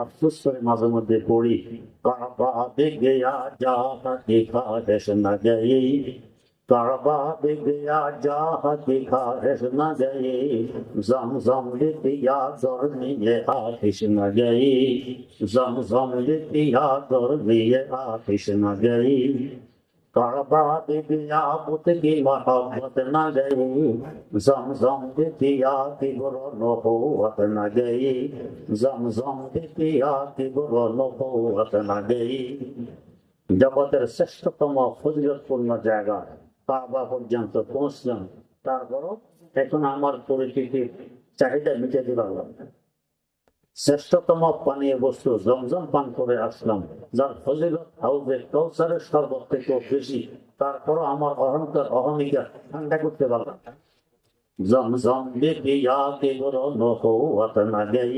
अफसोस করে মাঝে মধ্যে পড়ি কাবা দে গয়া যাহা দেখা হেস না গয়ে কাবা দে গয়া যাহা দেখা হেস না গয়ে জমজম দে পিয়া দর নিয়ে আতিশ না গয়ে জমজম দে পিয়া দর নিয়ে आतिश না গয়ে काबा दे गया बुत की मोहब्बत न गई जमजम दे पिया की बुरो नबूवत न गई जमजम दे पिया की बुरो नबूवत न गई জগতের শ্রেষ্ঠতম ফজিলতপূর্ণ জায়গা কাবা পর্যন্ত পৌঁছলাম, তারপরও এখন আমার পরিচিতির চাহিদা মিটাতে পারলাম না। শ্রেষ্ঠতম পানীয় বস্তু জমজম পান করে আসলাম, যার ফজিলত হাউজে কাউসারের শরবত থেকেও বেশি, তারপরও আমার অহংকার অহমিকা ঠান্ডা করতে পারলাম না। জমজম বিপিয়া কে গুরু নহুয়াত না গই।